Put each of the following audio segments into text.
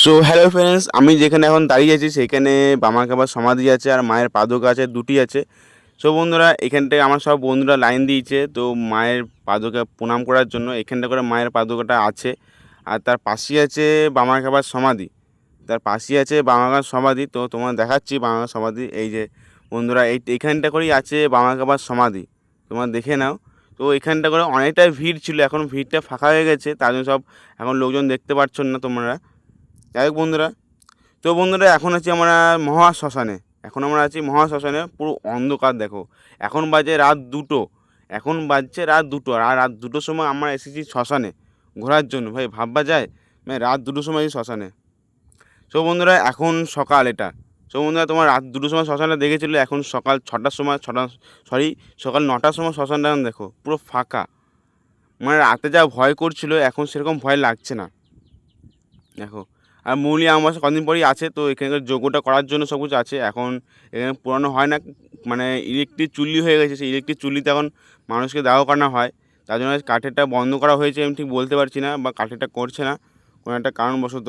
So hello friends, আমি যেখানে এখন দাঁড়িয়ে আছি সেখানে বামাখ্যাপার সমাধি আছে আর মায়ের পাদুকা আছে, দুটি আছে। সো বন্ধুরা, এখানটায় আমার সব বন্ধুরা লাইন দিয়েছে তো মায়ের পাদুকা প্রণাম করার জন্য। এখানটা করে মায়ের পাদুকাটা আছে আর তার পাশেই আছে বামাখ্যাপার সমাধি। তার পাশেই আছে বামাখ্যাপার সমাধি। তো তোমার দেখাচ্ছি বামাখ্যাপার সমাধি। এই যে বন্ধুরা, এইখানটা করেই আছে বামাখ্যাপার সমাধি, তোমার দেখে নাও। তো এখানটা করে অনেকটাই ভিড় ছিল, এখন ভিড়টা ফাঁকা হয়ে গেছে, তার জন্য সব এখন লোকজন দেখতে পাচ্ছ না তোমরা। যাই হোক বন্ধুরা, তো বন্ধুরা এখন আছি আমরা মহা শ্মশানে। এখন আমরা আছি মহা শ্মশানে, পুরো অন্ধকার দেখো। এখন বাজে রাত 2টো, এখন বাজছে রাত 2টো, আর রাত 2টোর সময় আমরা এসেছি শ্মশানে ঘোরার জন্য। ভাই ভাববা যায়, মানে রাত 2টোর সময় এই শ্মশানে। সো বন্ধুরা এখন সকাল এটা। সো বন্ধুরা, তোমার রাত 2টোর সময় শ্মশানটা দেখেছিলো, এখন সকাল 6টার সময়, সকাল 9টার সময় শ্মশানটা এখন দেখো পুরো ফাঁকা। মানে রাতে যা ভয় করছিল এখন সেরকম ভয় লাগছে না দেখো। আর মৌলি অমাবস্যা কদিন পরেই আছে, তো এখানকার যজ্ঞটা করার জন্য সব কিছু আছে। এখন এখানে পুরানো হয় না, মানে ইলেকট্রিক চুল্লি হয়ে গেছে, সেই ইলেকট্রিক চুল্লিতে এখন মানুষকে দাহ করানো হয়। তার জন্য কাঠেরটা বন্ধ করা হয়েছে, আমি ঠিক বলতে পারছি না, বা কাঠেরটা করছে না কোনো একটা কারণবশত।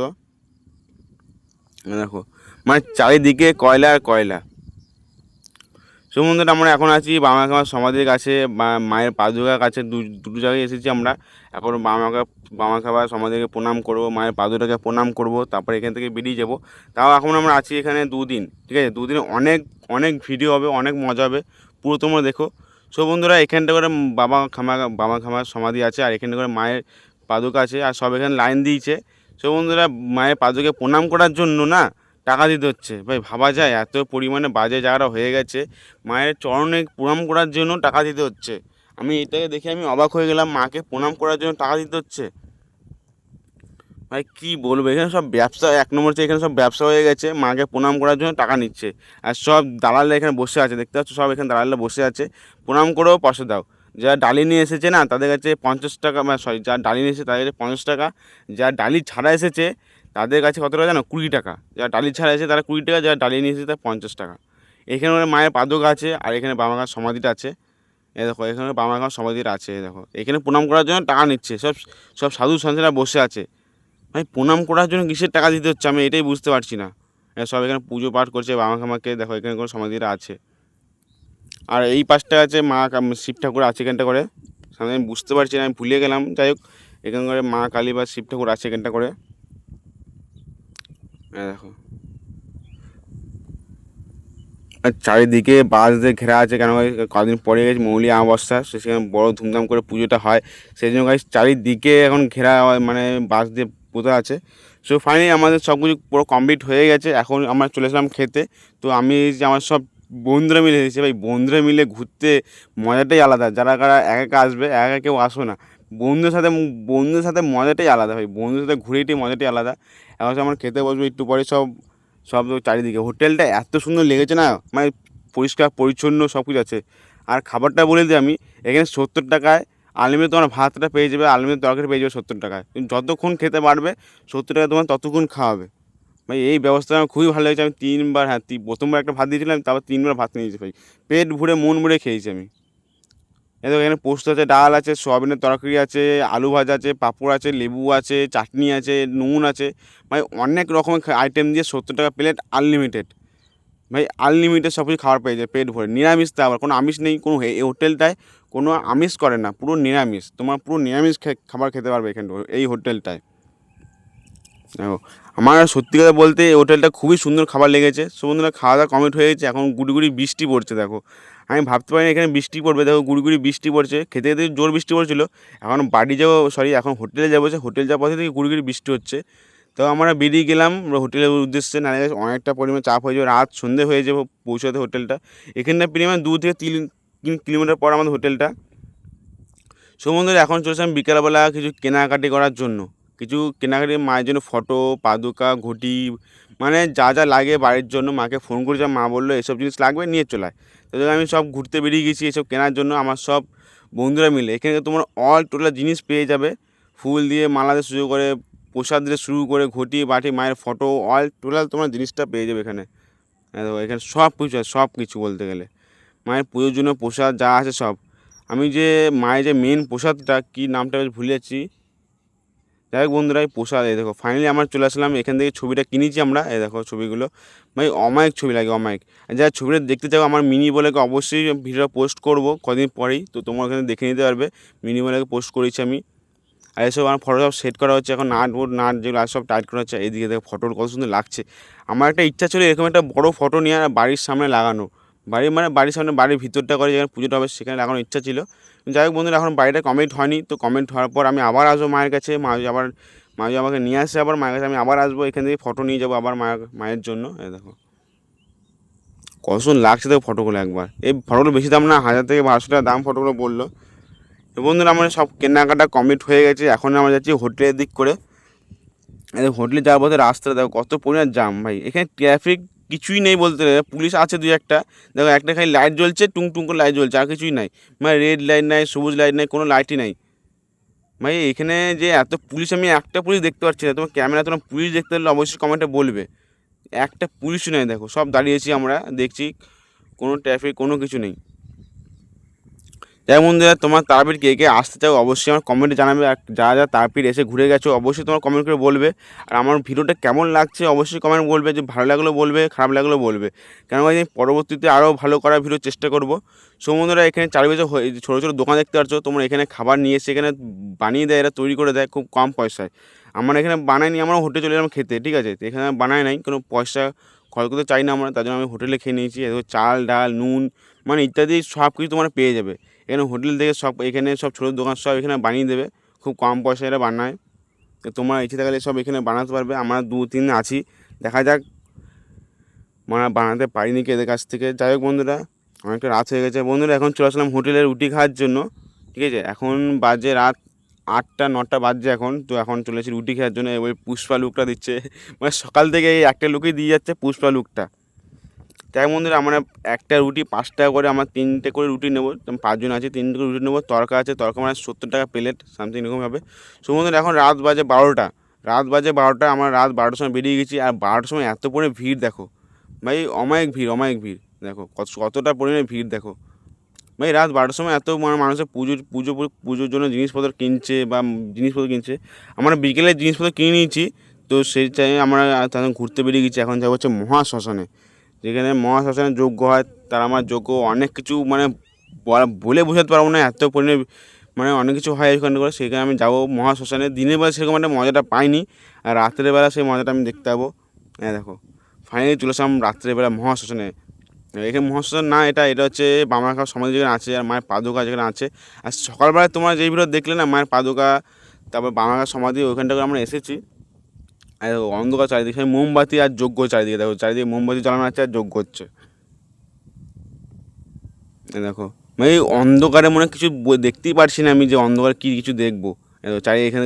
দেখো, মানে চারিদিকে কয়লা আর কয়লা। সমুদ্রে আমরা এখন আছি বামাখ্যাপার সমাধির কাছে, বা মায়ের পাদুকার কাছে, দুটো জায়গায় এসেছি আমরা। এখন বামাখ্যাপার সমাধিকে প্রণাম করব, মায়ের পাদুটাকে প্রণাম করব, তারপরে এখান থেকে বেরিয়ে যাব। তাও এখন আমরা আছি এখানে 2 দিন, ঠিক আছে? 2 দিনে অনেক অনেক ভিডিও হবে, অনেক মজা হবে, পুরো তোমরা দেখো। সো বন্ধুরা, এখানটা করে বামাখ্যাপার সমাধি আছে, আর এখানটা করে মায়ের পাদুকা আছে, আর সব এখানে লাইন দিয়েছে। সো বন্ধুরা, মায়ের পাদুকে প্রণাম করার জন্য না টাকা দিতে হচ্ছে। ভাই ভাবা যায়, এত পরিমাণে বাজে জায়গাটা হয়ে গেছে, মায়ের চরণে প্রণাম করার জন্য টাকা দিতে হচ্ছে। আমি এটাকে দেখে আমি অবাক হয়ে গেলাম, মাকে প্রণাম করার জন্য টাকা দিতে হচ্ছে। ভাই কী বলবো, এখানে সব ব্যবসা, 1 নম্বর হচ্ছে এখানে সব ব্যবসা হয়ে গেছে, মাকে প্রণাম করার জন্য টাকা নিচ্ছে। আর সব দালালরা এখানে বসে আছে, দেখতে পাচ্ছ, সব এখানে দালালরা বসে আছে। প্রণাম করেও পয়সা দাও। যারা ডালি নিয়ে এসেছে না তাদের কাছে 50 টাকা, মানে সরি, যারা ডালি নিয়ে এসেছে তাদের কাছে 50 টাকা। যারা ডালি ছাড়া এসেছে তাদের কাছে কত টাকা জানো? 20 টাকা। যারা ডালি ছাড়া এসেছে তারা 20 টাকা, যারা ডালি নিয়ে এসেছে তারা 50 টাকা। এখানে ওরা মায়ের পাদুকা আছে, আর এখানে বামাখার সমাধিটা আছে। এ দেখো, এখানে বামাখার সমাধিটা আছে, এ দেখো। এখানে প্রণাম করার জন্য টাকা নিচ্ছে, সব সব সাধু সন্ন্যাসীরা বসে আছে। ভাই প্রণাম করার জন্য কিসের টাকা দিতে হচ্ছে আমি এটাই বুঝতে পারছি না। এরা সব এখানে পুজো পাঠ করছে বামাখামাকে, দেখো এখানে কোনো সমাধিরা আছে। আর এই পাশটা আছে মা শিব ঠাকুর আছে এখানটা করে, সামনে আমি বুঝতে পারছি না, আমি ভুলে গেলাম। যাই হোক, এখানে করে মা কালী বা শিব ঠাকুর আছে এখানটা করে, দেখো। আর চারিদিকে বাঁশ দিয়ে ঘেরা আছে, কেন কদিন পরে গেছে মৌলি অমাবস্যা, সেখানে বড় ধুমধাম করে পুজোটা হয়, সেই জন্য গাছ চারিদিকে এখন ঘেরা, মানে বাঁশ দিয়ে পোতা আছে। সো ফাইনালি আমাদের সব কিছু পুরো কমপ্লিট হয়ে গেছে, এখন আমরা চলে এসলাম খেতে। তো আমি যে আমার সব বন্ধুরা মিলে এসেছি, ভাই বন্ধুরা মিলে ঘুরতে মজাটাই আলাদা। যারা কারা একা একা আসবে, একা একা কেউ আসো না, বন্ধুদের সাথে মজাটাই আলাদা। ভাই বন্ধুদের সাথে ঘুরেটাই মজাটাই আলাদা। এখন আমরা খেতে বসবো একটু পরে। সব সব চারিদিকে হোটেলটা এত সুন্দর লেগেছে না, মানে পরিষ্কার পরিচ্ছন্ন সব কিছু আছে। আর খাবারটা বলে দিই আমি, এখানে 70 টাকায় আনলিমিটেড তোমার ভাতটা পেয়ে যাবে, আনলিমিটেড তরকারি পেয়ে যাবে 70 টাকায়। তুমি যতক্ষণ খেতে পারবে 70 টাকা তোমার ততক্ষণ খাওয়াবে। ভাই এই ব্যবস্থা আমার খুবই ভালো লেগেছে। আমি 3বার, হ্যাঁ, প্রথমবার একটা ভাত দিয়েছিলাম, তারপর 3বার ভাত নিয়েছি। ভাই পেট ভরে মন ভরে খেয়েছি আমি। এই দেখো, এখানে পোস্ত আছে, ডাল আছে, সয়াবিনের তরকারি আছে, আলু ভাজা আছে, পাঁপড় আছে, লেবু আছে, চাটনি আছে, নুন আছে। ভাই অনেক রকমের আইটেম দিয়ে 70 টাকা প্লেট, আনলিমিটেড। ভাই আনলিমিটেড সব কিছু খাবার পেয়ে যায় পেট ভরে, নিরামিষ। তো আবার কোনো আমিষ নেই, কোনো এই হোটেলটায় কোনো আমিষ করে না, পুরো নিরামিষ। তোমার পুরো নিরামিষ খাবার খেতে পারবে এখানটা, এই হোটেলটায়। দেখো, আমার সত্যি কথা বলতে এই হোটেলটা খুবই সুন্দর খাবার লেগেছে। সো বন্ধুরা, খাওয়া দাওয়া কমপ্লিট হয়ে গেছে, এখন গুড়ি গুড়ি বৃষ্টি পড়ছে দেখো। আমি ভাবতে পারিনি এখানে বৃষ্টি পড়বে, দেখো গুড়ি গুড়ি বৃষ্টি পড়ছে, খেতে খেতে জোর বৃষ্টি পড়ছিল। এখন বাড়ি যাবো, সরি, এখন হোটেলে যাবো, সে হোটেল যাওয়ার পথে থেকে গুড়ি গুড়ি বৃষ্টি হচ্ছে। তো আমরা বেরিয়ে গেলাম হোটেলের উদ্দেশ্যে, না অনেকটা পরিমাণে চাপ হয়ে যাবে, রাত সন্ধে হয়ে যাবে পৌঁছাতে হোটেলটা। এখানটা প্রিমিয়াম 2 থেকে 3 কিলোমিটার পর আমাদের হোটেলটা। সমুদ্রে এখন চলেছিলাম বিকেলবেলা কিছু কেনাকাটি করার জন্য, কিছু কেনাকাটি, মায়ের জন্য ফটো, পাদুকা, ঘটি, মানে যা যা লাগে বাড়ির জন্য। মাকে ফোন করেছিলাম, মা বললো এসব জিনিস লাগবে নিয়ে চলে আয়। তো আমি সব ঘুরতে বেরিয়ে গেছি এসব কেনার জন্য, আমার সব বন্ধুরা মিলে। এখানে তোমার অল টোটাল জিনিস পেয়ে যাবে, ফুল দিয়ে মালা দিয়ে শুরু করে, প্রসাদ দিয়ে শুরু করে, ঘটি বাটি, মায়ের ফটো, অল টোটাল তোমার জিনিসটা পেয়ে যাবে এখানে। দেখো এখানে সব কিছু আছে, সব কিছু বলতে গেলে মায়ের পুজোর জন্য প্রসাদ যা আছে সব। আমি যে মায়ের যে মেন প্রসাদটা, কী নামটা বেশ ভুলে যাচ্ছি, যাই হোক বন্ধুরা, এই প্রসাদ এই দেখো ফাইনালি আমরা চলে আসলাম এখান থেকে। ছবিটা কিনেছি আমরা, এই দেখো ছবিগুলো ভাই অমায়িক ছবি লাগে, অমায়িক। যারা ছবিটা দেখতে চাও আমার মিনি বলেকে অবশ্যই ভিডিওটা পোস্ট করবো কদিন পরেই, তো তোমরা ওখানে দেখে নিতে পারবে। মিনি বলেকে পোস্ট করেছি আমি। আর এসব আমার ফটো সব সেট করা হচ্ছে এখন, নাট যেগুলো আছে সব টাইট করা হচ্ছে। এইদিকে দেখো ফটোর কত সুন্দর লাগছে। আমার একটা ইচ্ছা ছিল এরকম একটা বড় ফটো নিয়ে আর বাড়ির সামনে লাগানো, বাড়ির সামনে বাড়ির ভিতরটা করে যেখানে পুজোটা হবে সেখানে লাগানোর ইচ্ছা ছিল। যাই হোক বন্ধুরা, এখন বাড়িটা কমপ্লিট হয়নি, তো কমপ্লিট হওয়ার পর আমি আবার আসবো মায়ের কাছে। মা যদি আমাকে নিয়ে আসে আবার মায়ের কাছে, আমি আবার আসবো এখান থেকে ফটো নিয়ে যাবো আবার মায়ের জন্য। এই দেখো কত সুন্দর লাগছে দেখো ফটোগুলো একবার। এই ফটোগুলো বেশি দাম না, 1000 থেকে 1200 টাকা দাম ফটোগুলো বললো। তো বন্ধুরা আমার সব কেনাকাটা কমপ্লিট হয়ে গেছে, এখন আমরা যাচ্ছি হোটেলের দিক করে। হোটেলে যাওয়ার পথে রাস্তাটা দেখো কত পরিমাণ জাম ভাই, এখানে ট্রাফিক কিছুই নেই বলতে গেলে। পুলিশ আছে দুই একটা, দেখো একটা খালি লাইট জ্বলছে, টুং টুং করে লাইট জ্বলছে, আর কিছুই নাই। মানে রেড লাইট নাই, সবুজ লাইট নাই, কোনো লাইটই নাই ভাই। এখানে যে এত পুলিশ, আমি একটা পুলিশ দেখতে পাচ্ছি না। তোমার ক্যামেরা তোমার পুলিশ দেখতে হলে অবশ্যই কমেন্টে বলবে। একটা পুলিশও নেই, দেখো সব দাঁড়িয়েছি আমরা দেখছি, কোনো ট্রাফিক কোনো কিছু নেই। যাই বন্ধুরা, তোমার তারাপীঠ কে কে আসতে চাও অবশ্যই আমার কমেন্টে জানাবে। আর যারা তারাপীঠ এসে ঘুরে গেছো অবশ্যই তোমার কমেন্ট করে বলবে। আর আমার ভিডিওটা কেমন লাগছে অবশ্যই কমেন্ট বলবে, যে ভালো লাগলেও বলবে, খারাপ লাগলেও বলবে। কেন ভাই আমি পরবর্তীতে আরও ভালো করার ভিডিও চেষ্টা করব। সো বন্ধুরা, এখানে চারিপাশে ছোটো ছোটো দোকান দেখতে পাচ্ছ তোমরা, এখানে খাবার নিয়ে এসে এখানে বানিয়ে দেয়, এরা তৈরি করে দেয় খুব কম পয়সায়। আমরা এখানে বানাইনি, আমরা হোটেলে চলে এলাম খেতে, ঠিক আছে। তো এখানে বানাই নাই, কোনো পয়সা খরচ করতে চাই না আমরা, তার জন্য আমি হোটেলে খেয়ে নিয়েছি। চাল ডাল নুন মানে ইত্যাদি সব কিছু তোমরা পেয়ে যাবে এখানে হোটেল থেকে। সব এখানে সব ছোটো দোকান সব এখানে বানিয়ে দেবে, খুব কম পয়সায় এরা বানায়। তো তোমরা ইচ্ছে থাকলে সব এখানে বানাতে পারবে। আমরা 2-3 আছি, দেখা যাক মানে বানাতে পারিনি কি এদের কাছ থেকে। যাই হোক বন্ধুরা, অনেকটা রাত হয়ে গেছে বন্ধুরা, এখন চলে আসলাম হোটেলে রুটি খাওয়ার জন্য, ঠিক আছে। এখন বাজে রাত 8টা-9টা বাজছে এখন। তো এখন চলে এসেছি রুটি খাওয়ার জন্য। ওই পুষ্পা লুকটা দিচ্ছে, মানে সকাল থেকে এই একটা লুকই দিয়ে যাচ্ছে, পুষ্পা লুকটা। তাই বন্ধুরা, আমরা একটা রুটি 5 টাকা করে, আমার 3টে করে রুটি নেবো, 5 জন আছি, 3টে করে রুটি নেবো। তড়কা আছে, তড়কা মানে 70 টাকা প্লেট সামথিং এরকমভাবে। সো বন্ধুরা, এখন রাত বাজে 12টা, আমরা রাত 12টার সময় বেরিয়ে গেছি। আর 12টার সময় এত পরিমাণে ভিড় দেখো ভাই, অমায়িক ভিড় দেখো, কতটা পরিমাণে ভিড় দেখো ভাই। রাত 12টার সময় এত মানে মানুষের পুজোর জন্য জিনিসপত্র কিনছে বা জিনিসপত্র কিনছে। আমরা বিকেলে জিনিসপত্র কিনে নিয়েছি, তো সেই টাইমে আমরা তখন ঘুরতে বেরিয়ে গেছি। এখন যাবো হচ্ছে মহাশ্মশানে, যেখানে মহাশ্মশানে যজ্ঞ হয়। তার আমার যজ্ঞ অনেক কিছু মানে বলে বোঝাতে পারবো না, এত পরিমাণে মানে অনেক কিছু হয় ওখানে করে। সেখানে আমি যাবো মহাশ্মশানে। দিনের বেলা সেরকম একটা মজাটা পাইনি, আর রাত্রের বেলা সেই মজাটা আমি দেখতে পাবো। হ্যাঁ দেখো ফাইনালি চলে আসলাম রাত্রেবেলা মহাশ্মশানে। এখানে মহাশ্মশান না, এটা হচ্ছে বামাখ্যাপা সমাধি যেখানে আছে, আর মায়ের পাদুকা যেখানে আছে। আর সকালবেলায় তোমরা যেই ভিডিও দেখলে না, মায়ের পাদুকা তারপর বামাখ্যাপা সমাধি, ওইখানটাকে আমরা এসেছি। আর অন্ধকার চারিদিকে, মোমবাতি আর যজ্ঞ চারিদিকে, দেখো চারিদিকে মোমবাতি জ্বালানো আছে আর যজ্ঞ হচ্ছে। দেখো মানে এই অন্ধকারে মনে কিছু দেখতেই পারছি না আমি, যে অন্ধকারে কী কিছু দেখবো। এখানে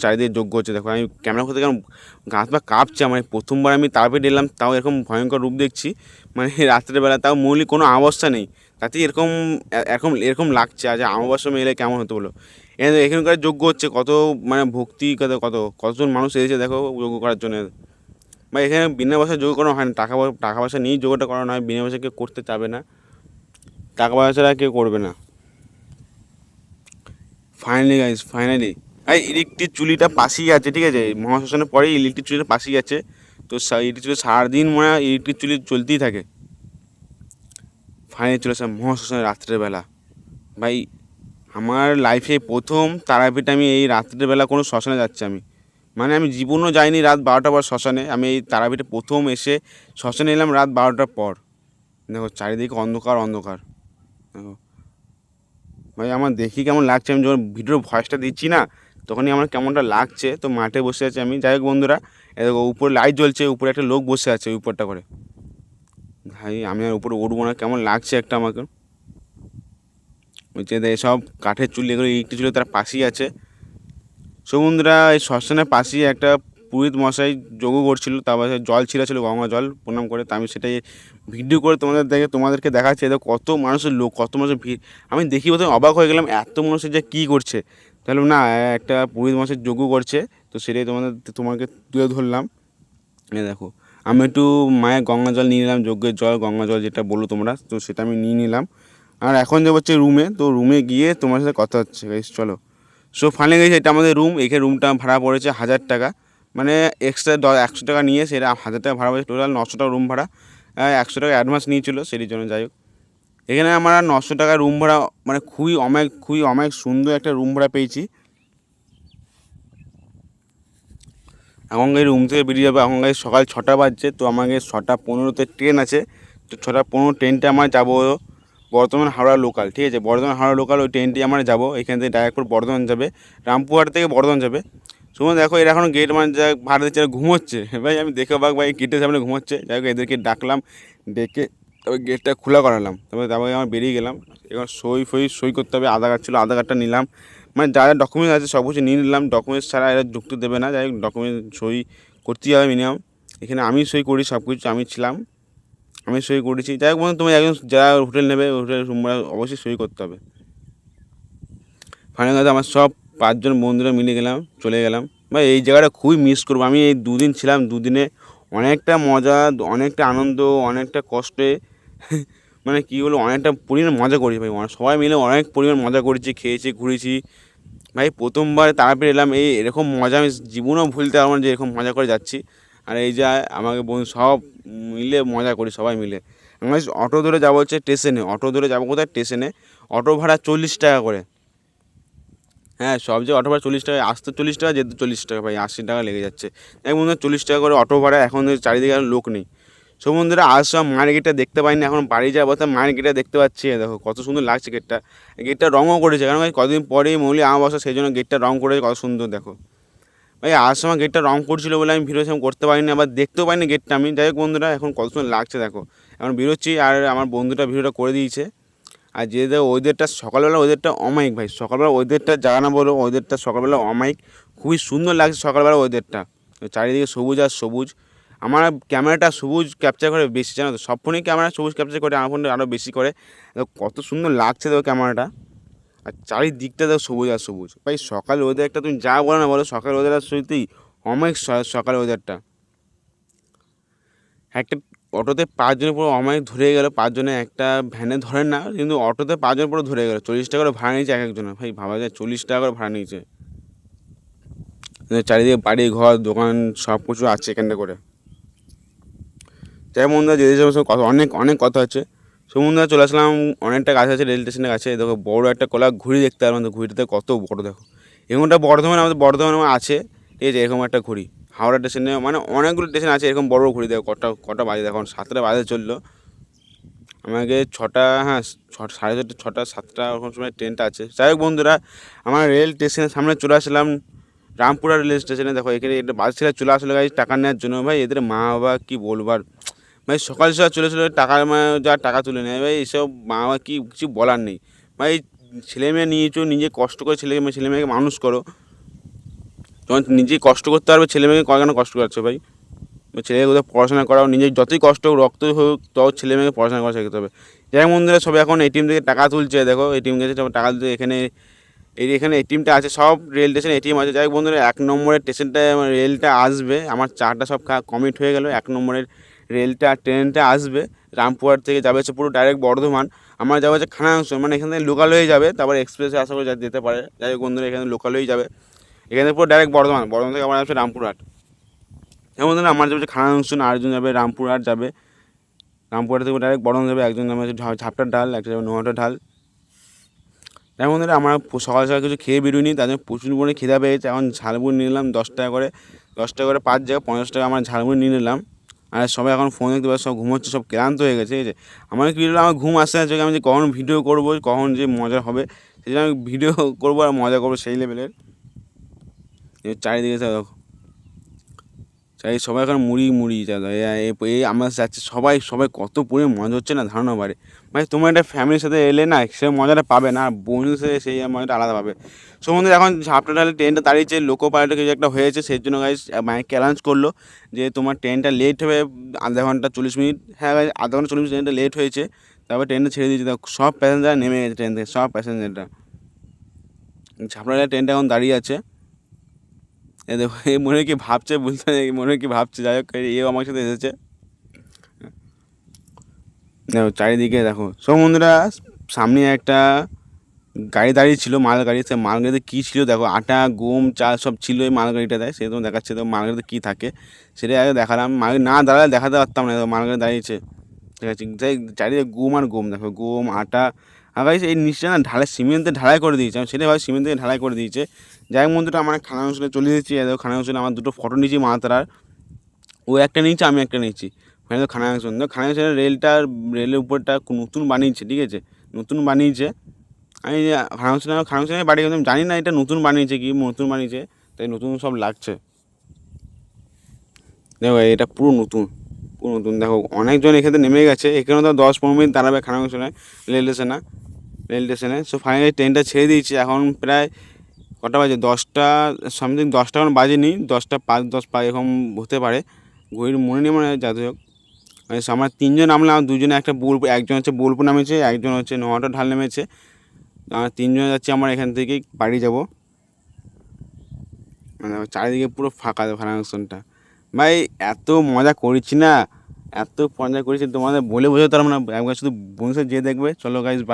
চারিদিকে যজ্ঞ হচ্ছে। দেখো আমি ক্যামেরা করতে কেমন গাছ বা কাঁপছে আমার। প্রথমবার আমি তারাপীঠ এলাম, তাও এরকম ভয়ঙ্কর রূপ দেখছি, মানে রাত্রেবেলা, তাও মৌলিক কোনো অবস্থা নেই, তাতে এরকম এরকম এরকম লাগছে। আজ অমাবস্যা এলে কেমন হতো বলো। এখানকার যজ্ঞ হচ্ছে, কত মানে ভক্তি, কতজন মানুষ এসেছে দেখো যজ্ঞ করার জন্য। বা এখানে বিনা পয়সায় যোগ করানো হয় না, টাকা পয়সা নিয়েই যোগটা করানো হয়, বিনা পয়সা কেউ করতে চাবে না, টাকা পয়সা ছাড়া কেউ করবে না। ফাইনালি এই ইলেকট্রিক চুলিটা পাশেই আছে, ঠিক আছে। মহাশ্মশানের পরেই ইলেকট্রিক চুলিটা পাশেই আছে। তো ইলেকট্রিক চুলি সারাদিন মনে হয় ইলেকট্রিক চুলি চলতেই থাকে। ফাইনালি চলে আসলাম মহাশ্মশানের রাত্রেবেলা ভাই। আমার লাইফে প্রথম তারাপীঠ আমি এই রাত্রেবেলা কোনো শ্মশানে যাচ্ছি আমি, মানে আমি জীবনও যাইনি রাত 12টার পর শ্মশানে। আমি এই তারাপীঠে প্রথম এসে শ্মশানে এলাম রাত 12টার পর। দেখো চারিদিকে অন্ধকার দেখো ভাই, আমার দেখি কেমন লাগছে। আমি যখন ভিডিওর ভয়েসটা দিচ্ছি না, তখনই আমার কেমনটা লাগছে। তো মাঠে বসে আছি আমি। যাই হোক বন্ধুরা, দেখো উপরে লাইট জ্বলছে, উপরে একটা লোক বসে আছে ওই উপরটা করে। ভাই আমি আর উপরে উঠবো না, কেমন লাগছে একটা আমাকে। ওই যে সব কাঠের চুল, এগুলো ইলেকট্রিক চুলি তার পাশেই আছে। সো বন্ধুরা, এই শ্মশানের পাশেই একটা পুরোহিত মশাই যোগ করছিল, তারপরে জল ছিল গঙ্গা জল প্রণাম করে। তা আমি সেটাই ভিডিও করে তোমাদেরকে দেখাচ্ছি। এদের কত মানুষের লোক, কত মানুষের ভিড়। আমি দেখি প্রথমে অবাক হয়ে গেলাম, এত মানুষের যে কী করছে। তাহলে না, একটা পুরোহিত মশাই যোগ করছে, তো সেটাই তোমাকে তুলে ধরলাম। দেখো আমি একটু মায়ের গঙ্গা জল নিয়ে নিলাম, যজ্ঞের জল, গঙ্গা জল যেটা বলো তোমরা, তো সেটা আমি নিয়ে নিলাম। আর এখন যাবো হচ্ছে রুমে। তো রুমে গিয়ে তোমার সাথে কথা হচ্ছে গাইস, চলো। সো ফাইনালি গেছে, এটা আমাদের রুম। এখানে রুমটা ভাড়া পড়েছে 1000 টাকা, মানে এক্সট্রা 100 টাকা নিয়ে সেটা 1000 টাকা ভাড়া পড়েছে, টোটাল 900 টাকা রুম ভাড়া। 100 টাকা অ্যাডভান্স নিয়েছিল সেটির জন্য। যাই হোক, এখানে আমরা 900 টাকা রুম ভাড়া, মানে খুবই অনেক সুন্দর একটা রুম ভাড়া পেয়েছি। এখন এই রুম থেকে বেরিয়ে যাবে, এখন সকাল 6টা বাজছে, তো আমাকে 6টা 15-তে ট্রেন আছে। তো 6টা 15 ট্রেনটা আমরা যাবো বর্ধমান হাওড়া লোকাল, ঠিক আছে, বর্ধমান হাওড়া লোকাল ওই ট্রেনটি আমরা যাবো। এখান থেকে ডাইরেক্ট করে বর্ধমান যাবে, রামপুরহাট থেকে বর্ধমান যাবে। শুনুন দেখো, এরা এখন গেট মানে যা ভাড়া দিচ্ছে ঘুমোচ্ছে ভাই, আমি দেখে ভাই গেটের সামনে ঘুমোচ্ছে। যাই হোক, এদেরকে ডাকলাম, ডেকে তবে গেটটা খোলা করালাম, তারপরে আমার বেরিয়ে গেলাম। এবার সই করতে হবে, আধার কার্ড ছিল, আধার কার্ডটা নিলাম, মানে যা যা ডকুমেন্টস আছে সব কিছু নিয়ে নিলাম। ডকুমেন্টস ছাড়া এরা ঢুকতে দেবে না, যাই হোক ডকুমেন্টস সই করতেই হবে মিনিমাম। এখানে আমি সই করি সব কিছু, আমি ছিলাম, আমি সই করেছি। যাই হোক বন্ধু, তুমি একজন যারা হোটেল নেবে, হোটেল রুম অবশ্যই সই করতে হবে। ফাইনালি আমার সব 5জন বন্ধুরা মিলে গেলাম, চলে গেলাম। ভাই এই জায়গাটা খুবই মিস করবো। আমি এই 2 দিন ছিলাম, 2 দিনে অনেকটা মজা, অনেকটা আনন্দ, অনেকটা কষ্টে মানে কী বলবো, অনেকটা পরিমাণ মজা করেছি ভাই। সবাই মিলে অনেক পরিমাণ মজা করেছি, খেয়েছি, ঘুরেছি ভাই। প্রথমবার তারাপীঠ এলাম, এরকম মজা আমি জীবনেও ভুলতে পারবো না যে এরকম মজা করে যাচ্ছি। আর এই যা আমাকে বন্ধু সব মিলে মজা করি, সবাই মিলে। আমরা অটো ধরে যাবো হচ্ছে স্টেশনে, অটো ধরে যাবো কোথায়, স্টেশনে। অটো ভাড়া 40 টাকা করে। হ্যাঁ, সব যে অটো ভাড়া 40 টাকা, আসতে 40 টাকা, যেতে 40 টাকা, ভাই 80 টাকা লেগে যাচ্ছে। এক বন্ধু 40 টাকা করে অটো ভাড়া। এখন চারিদিকে আর লোক নেই। সব বন্ধুরা আসলাম, মায়ের গেটটা দেখতে পাইনি, এখন বাড়ি যাওয়ার পথে মায়ের গেটটা দেখতে পাচ্ছি। দেখো কত সুন্দর লাগছে গেটটা। গেটটা রঙও করেছে, কারণ কদিন পরেই মৌলি আমাবস্যা, সেই জন্য গেটটা রঙ করেছে, কত সুন্দর দেখো ভাই। আসার সময় গেটটা রঙ করছিল বলে আমি ভিডিও সেরকম করতে পারিনি, আবার দেখতেও পাইনি গেটটা আমি। যাই হোক বন্ধুরা, এখন কত সুন্দর লাগছে দেখো। এখন বেরোচ্ছি, আর আমার বন্ধুটা ভিডিওটা করে দিয়েছে। আর যে ওয়েদারটা সকালবেলা, ওয়েদারটা অমায়িক ভাই। সকালবেলা ওয়েদারটা যা না বলো, ওয়েদারটা সকালবেলা অমায়িক, খুবই সুন্দর লাগছে সকালবেলা ওয়েদারটা। চারিদিকে সবুজ আর সবুজ। আমার ক্যামেরাটা সবুজ ক্যাপচার করে বেশি, জানো তো, সব ফোনেই ক্যামেরা সবুজ ক্যাপচার করে, আমার ফোনটা আরও বেশি করে। কত সুন্দর লাগছে দেখো ক্যামেরাটা। আর চারিদিকটা দেখো সবুজ আর সবুজ ভাই। সকাল ওয়েদারটা তুমি যা বলো না বলো, সকাল ওয়েদারটা সত্যিই অমায়িক। সকাল ওয়েদারটা একটা অটোতে 5জনের পুরো অমায়িক ধরে গেল। 5জনে একটা ভ্যানে ধরেন না, কিন্তু অটোতে 5জন পুরো ধরে গেল। 40 টাকা করে ভাড়া নিয়েছে এক একজনের, ভাই ভাবা যায় 40 টাকা করে ভাড়া নিয়েছে। চারিদিকে বাড়ি ঘর দোকান সব কিছু আছে এখানটা করে। যাই বন্ধুরা, যেতে সব কথা, অনেক অনেক কথা আছে। সমুদ্রে চলে আসলাম, অনেকটা কাছে আছে, রেল স্টেশনের কাছে। দেখো বড় একটা কলা ঘুড়ি দেখতে পারবেন, ঘুড়িটাতে কত বড় দেখো। এরকমটা বর্ধমানে, আমাদের বর্ধমানে আছে, ঠিক আছে, এরকম একটা ঘুড়ি। হাওড়া স্টেশনে মানে অনেকগুলো স্টেশন আছে এরকম বড় ঘুড়ি। দেখো কটা কটা বাজে, এখন 7টা বাজে চললো। আমাকে 6টা, হ্যাঁ 6:30, 6টা 7টা ওরকম সময় ট্রেনটা আছে। যাই হোক বন্ধুরা, আমার রেল স্টেশনের সামনে চলে আসলাম, রামপুরা রেল স্টেশনে। দেখো এখানে একটা বাস ছেড়ে চলে আসলো গাড়ি টাকা নেওয়ার জন্য। ভাই এদের মা বাবা কী বলবার ভাই, সকাল সকাল চলে টাকা, মানে যা টাকা তুলে নেয় ভাই। এইসব মা বাবা কি কিছু বলার নেই ভাই। ছেলে মেয়ে নিয়েছো, নিজে কষ্ট করে ছেলে মেয়েকে মানুষ করো। তোমার নিজেই কষ্ট করতে পারবে, ছেলে মেয়েকে কেন কষ্ট করছো ভাই। ছেলেকে কোথাও পড়াশোনা করাও, নিজের যতই কষ্ট হোক, রক্ত হোক, তাও ছেলে মেয়েকে পড়াশোনা করা শেখাতে হবে। যাই বন্ধুরা, সবাই এখন এটিএম থেকে টাকা তুলছে। দেখো এটিএম গেছে, টাকা তুলছে। এখানে এটিএমটা আছে, সব রেল স্টেশনে এটিএম আছে। যাই বন্ধুরা, 1 নম্বরের স্টেশনটা রেলটা আসবে, আমার চারটা সব কমপ্লিট হয়ে গেল। 1 নম্বরের ট্রেনটা আসবে, রামপুরহাট থেকে যাবে হচ্ছে পুরো ডাইরেক্ট বর্ধমান। আমার যাবে হচ্ছে খানাংশ, মানে এখান থেকে লোকাল হয়ে যাবে, তারপরে এক্সপ্রেসে আশা করে যেতে পারে। যাই হোক বন্ধুরা, এখানে লোকাল হয়ে যাবে, এখানে পুরো ডাইরেক্ট বর্ধমান থেকে আমার আসবে রামপুরহাট। যেমন ধরুন আমার যাবে খানাংশ, আরেকজন যাবে রামপুরহাট যাবে, রামপুরহাট থেকে ডাইরেক্ট বর্ধমান যাবে। একজন নামে হচ্ছে ঝাপটার ঢাল, একটা যাবে নোহাটার ঢাল। যেমন ধরুন আমরা সকাল সকাল কিছু খেয়ে বেরোয়নি, তাদের প্রচুর পরিমাণে খিদা পেয়েছে। এখন ঝালমুড়ি নিয়ে নিলাম 10 টাকা করে, 10 টাকা করে 5 জায়গায় 50 টাকা আমার ঝালমুড়ি নিয়ে নিলাম। আর সবাই এখন ফোন দেখতে পাচ্ছে, সব ঘুমোচ্ছে, সব ক্লান্ত হয়ে গেছে, ঠিক আছে। আমার কি হলো, আমার ঘুম আসছে না চোখে। আমি যে কখন ভিডিও করবো, কখন যে মজা হবে, সেই জন্য আমি ভিডিও করবো আর মজা করবো সেই লেভেলের। চারিদিকে দেখো, সবাই এখন মুড়ি দাদা, এই আমরা যাচ্ছি সবাই কত পরিমাণ মজা হচ্ছে না, ধারণা বাড়ে ভাই। তোমার একটা ফ্যামিলির সাথে এলে না, সে মজাটা পাবে না, আর বন্ধুদের সাথে সেই মজাটা আলাদা পাবে। সো বন্ধুরা, এখন ঝাপটা ঢালে ট্রেনটা দাঁড়িয়েছে, লোকো পাইলটে কিছু একটা হয়েছে, সেই জন্য গাইস মাইকে অ্যানাউন্স করলো যে তোমার ট্রেনটা লেট হবে 0.5 ঘন্টা 40 মিনিট। হ্যাঁ ভাই, 0.5 ঘন্টা 40 মিনিট ট্রেনটা লেট হয়েছে। তারপর ট্রেনটা ছেড়ে দিয়েছে, দেখো সব প্যাসেঞ্জার নেমে গেছে ট্রেন থেকে, সব প্যাসেঞ্জারটা। ঝাপটা ঢালে ট্রেনটা এখন দাঁড়িয়ে আছে। এ দেখো, এই মনে হয় কি ভাবছে, বলতে মনে হয় কি ভাবছে। যাই হোক, এও আমার সাথে এসেছে। দেখো চারিদিকে দেখো। সব বন্ধুরা, সামনে একটা গাড়ি দাঁড়িয়ে ছিল, মালগাড়ি। সে মালগাড়িতে কী ছিল দেখো, আটা, গম, চাল সব ছিল এই মালগাড়িটাতে। সে তোমার দেখাচ্ছে তো মালগাড়িতে কী থাকে, সেটাই আগে দেখালাম। মালগাড়ি না দাঁড়ালে দেখাতে পারতাম না। মালগাড়ি দাঁড়িয়েছে, ঠিক আছে। চারিদিকে গম আর গম, দেখো গম, আটা। আর গাইস এই নিচটা না ঢালাই, সিমেন্টে ঢালাই করে দিয়েছে। আমি সেটাই ভাই, সিমেন্ট থেকে ঢালাই করে দিয়েছে। যাই হোক বন্ধুরা, আমার খানা অঞ্চলে চলে এসেছি। দেখো খানা অঞ্চলে আমার দুটো ফটো নিয়েছি মাতারার। ও একটা নিয়েছে, আমি একটা নিয়েছি। ওখানে তো খানা অঞ্চল, খানা অঞ্চলের রেলের উপরটা নতুন বানিয়েছে, ঠিক আছে, নতুন বানিয়েছে। আমি খানাকুল বাড়ি, কিন্তু জানি না এটা নতুন বানিয়েছে কি নতুন বানিয়েছে, তাই নতুন সব লাগছে। দেখো এটা পুরো নতুন, পুরো নতুন। দেখো অনেকজন এখানে নেমে গেছে। এখানে তো 10-15 মিনিট দাঁড়াবে খানাকুল রেল স্টেশনে। সো ফাইনালি ট্রেনটা ছেড়ে দিয়েছি। এখন প্রায় কটা বাজে, 10টা সামথিং, 10টা এখন বাজেনি, 10টা 5-10 এরকম হতে পারে, ঘড়ির মনে নেই মানে। যাই হোক, আমরা 3জন নামলাম। দুজনে একটা বোলপুর, একজন হচ্ছে বোলপুর নামেছে, একজন হচ্ছে নোয়াটা ঢাল নেমেছে। আমরা 3জন যাচ্ছি। আমার এখান থেকেই বাড়ি যাব। মানে চারিদিকে পুরো ফাঁকা ফাংশনটা। ভাই এত মজা করেছি না, এত মজা করেছি তোমাদের বলে বোঝাতে পারবো না। একবার শুধু বন্ধুদের যেয়ে দেখবে। চলো গাইস, বাই।